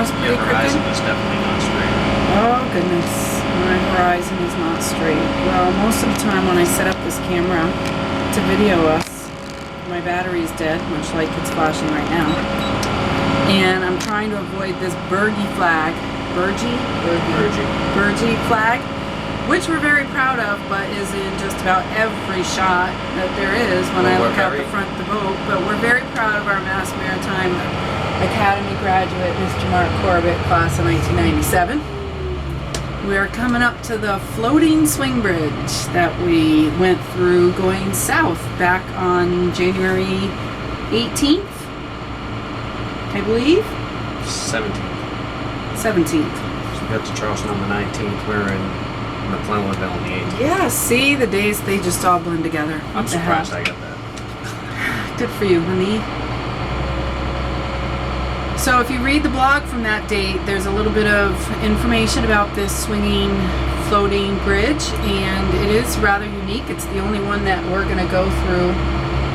was pretty Your horizon crooked? is definitely not straight. Oh goodness, my horizon is not straight. Well, most of the time when I set up this camera to video us, my battery is dead, much like it's flashing right now. And I'm trying to avoid this Burgie flag. Burgie flag, which we're very proud of, but is in just about every shot that there is when I look out the front of the boat. But we're very proud of our Mass Maritime Academy graduate, Mr. Mark Corbett, class of 1997. We are coming up to the floating swing bridge that we went through going south back on January 18th, I believe? 17th. So we got to Charleston on the 19th. We were in McClellanville on the 18th. Yeah, see, the days, they just all blend together. I'm surprised I got that. Good for you, honey. So if you read the blog from that date, there's a little bit of information about this swinging, floating bridge, and it is rather unique. It's the only one that we're going to go through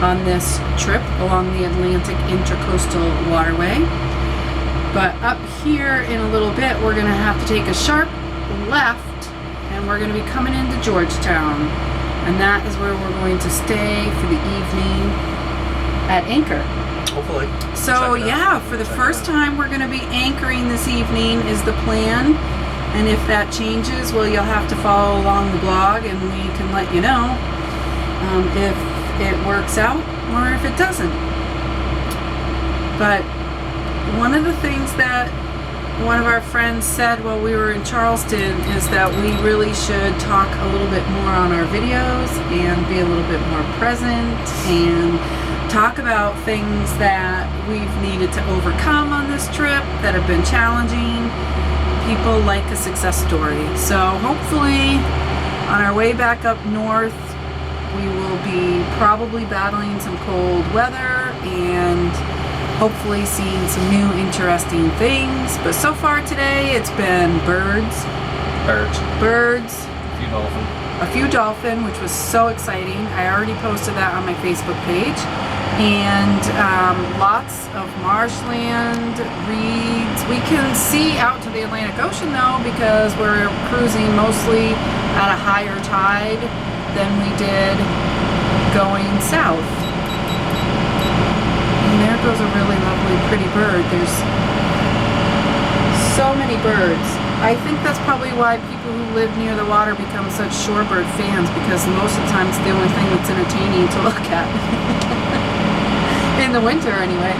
on this trip along the Atlantic Intracoastal Waterway. But up here in a little bit, we're going to have to take a sharp left, and we're going to be coming into Georgetown. And that is where we're going to stay for the evening at anchor. Hopefully. So yeah, for the first time we're going to be anchoring this evening is the plan. And if that changes, well, you'll have to follow along the blog and we can let you know if it works out or if it doesn't. But one of the things that one of our friends said while we were in Charleston is that we really should talk a little bit more on our videos and be a little bit more present and talk about things that we've needed to overcome on this trip that have been challenging. People like a success story. So hopefully on our way back up north, we will be probably battling some cold weather and hopefully seeing some new interesting things. But so far today, it's been birds, a few dolphin, which was so exciting. I already posted that on my Facebook page. And lots of marshland, reeds. We can see out to the Atlantic Ocean though, because we're cruising mostly at a higher tide than we did going south. And there goes a really lovely, pretty bird. There's so many birds. I think that's probably why people who live near the water become such shorebird fans, because most of the time it's the only thing that's entertaining to look at. In the winter, anyway.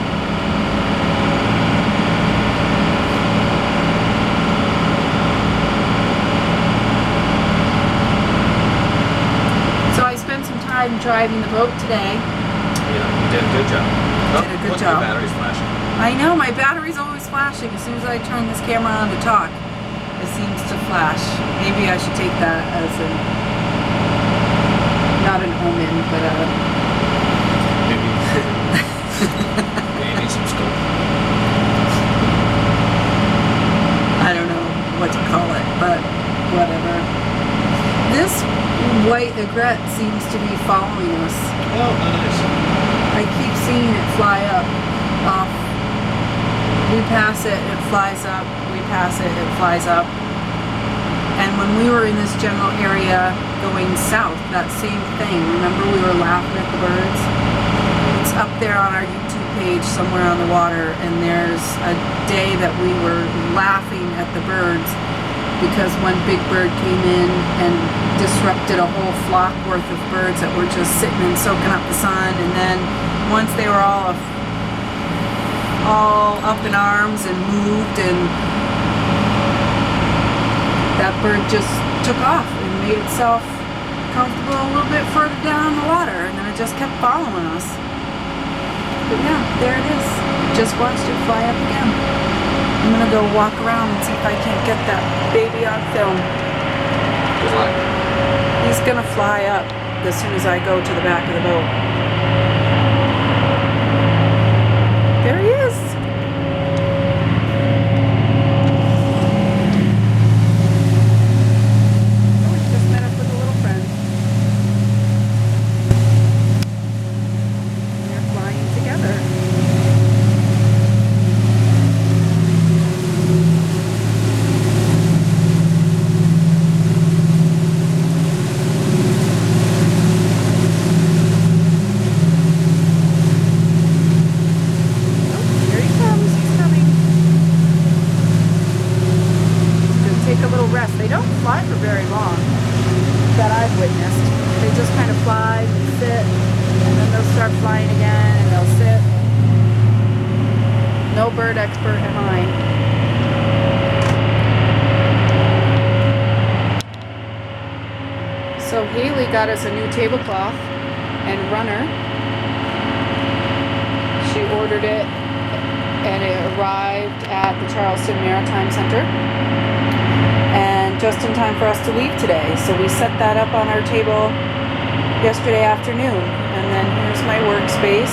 So I spent some time driving the boat today. Yeah, you did a good job. Did a good job. Your battery's flashing. I know, my battery's always flashing. As soon as I turn this camera on to talk, it seems to flash. Maybe I should take that as not an omen, but Maybe some scope. I don't know what to call it, but whatever. This white aigrette seems to be following us. Oh, nice. I keep seeing it fly up, off. We pass it, it flies up. We pass it, it flies up. And when we were in this general area going south, that same thing. Remember we were laughing at the birds? It's up there on our YouTube page somewhere on the water, and there's a day that we were laughing at the birds because one big bird came in and disrupted a whole flock worth of birds that were just sitting and soaking up the sun. And then once they were all up in arms and moved, and that bird just took off and made itself comfortable a little bit further down the water, and then it just kept following us. But yeah, there it is. Just watched it fly up again. I'm gonna go walk around and see if I can't get that baby on film. Good luck. He's gonna fly up as soon as I go to the back of the boat. There he is. Oh, he just met up with a little friend. They're flying together. fly, and sit, and then they'll start flying again, and they'll sit. No bird expert am I. So Haley got us a new tablecloth and runner. She ordered it and it arrived at the Charleston Maritime Center, and just in time for us to leave today. So we set that up on our table yesterday afternoon, and then here's my workspace.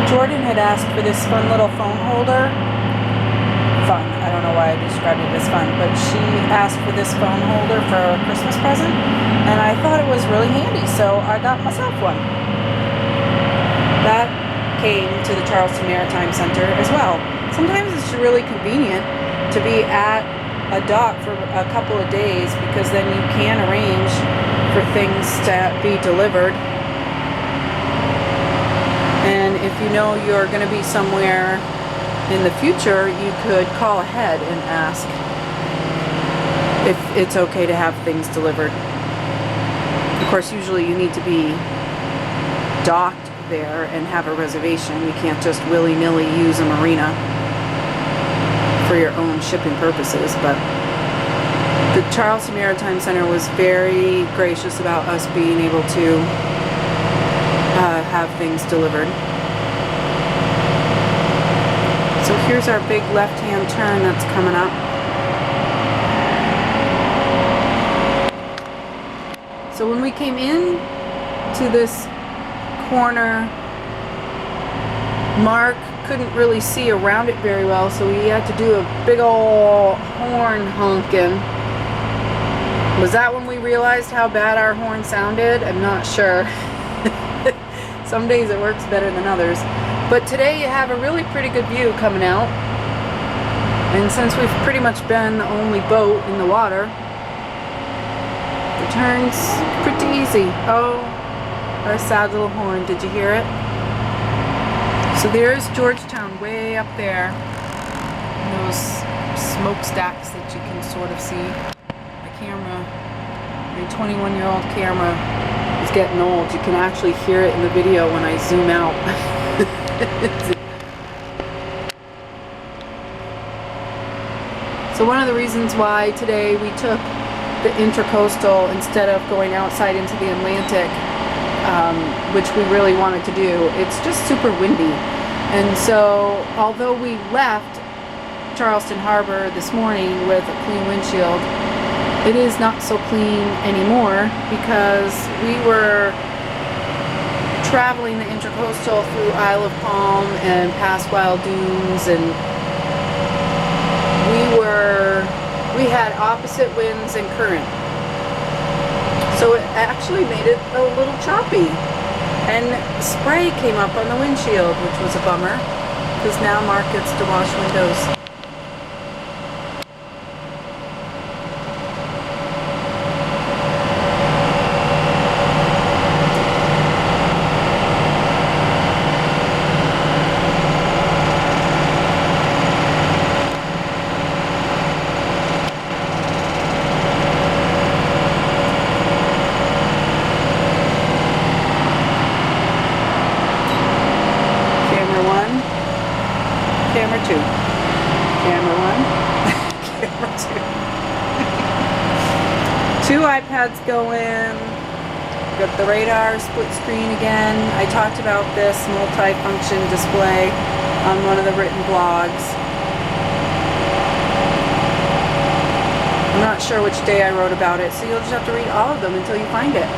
Jordan had asked for this fun little phone holder. Fun, I don't know why I described it as fun, but she asked for this phone holder for a Christmas present, and I thought it was really handy, so I got myself one. That came to the Charleston Maritime Center as well. Sometimes it's really convenient to be at a dock for a couple of days, because then you can arrange for things to be delivered. And if you know you're going to be somewhere in the future, you could call ahead and ask if it's okay to have things delivered. Of course, usually you need to be docked there and have a reservation. You can't just willy-nilly use a marina for your own shipping purposes. But the Charleston Maritime Center was very gracious about us being able to have things delivered. So here's our big left-hand turn that's coming up. So when we came in to this corner, Mark couldn't really see around it very well, so we had to do a big ol' horn honking. Was that when we realized how bad our horn sounded? I'm not sure. Some days it works better than others. But today you have a really pretty good view coming out. And since we've pretty much been the only boat in the water, the turn's pretty easy. Oh, our sad little horn, did you hear it? So there's Georgetown way up there. And those smokestacks that you can sort of see. The camera, my 21-year-old camera is getting old. You can actually hear it in the video when I zoom out. So one of the reasons why today we took the Intracoastal instead of going outside into the Atlantic, which we really wanted to do, it's just super windy. And so although we left Charleston Harbor this morning with a clean windshield, it is not so clean anymore, because we were traveling the Intracoastal through Isle of Palm and past Wild Dunes, and we had opposite winds and current. So it actually made it a little choppy. And spray came up on the windshield, which was a bummer, because now Mark gets to wash windows. Camera 2. Camera 1. Camera 2. 2 iPads going. Got the radar split screen again. I talked about this multi-function display on one of the written blogs. I'm not sure which day I wrote about it, so you'll just have to read all of them until you find it.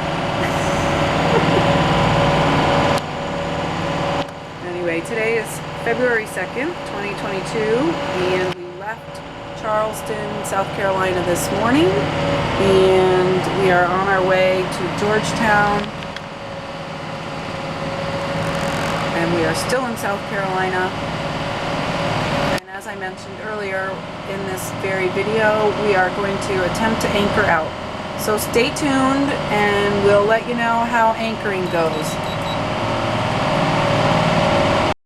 Anyway, today is February 2nd, 2022, and we left Charleston, South Carolina this morning, and we are on our way to Georgetown, and we are still in South Carolina. And as I mentioned earlier in this very video, we are going to attempt to anchor out. So stay tuned and we'll let you know how anchoring goes.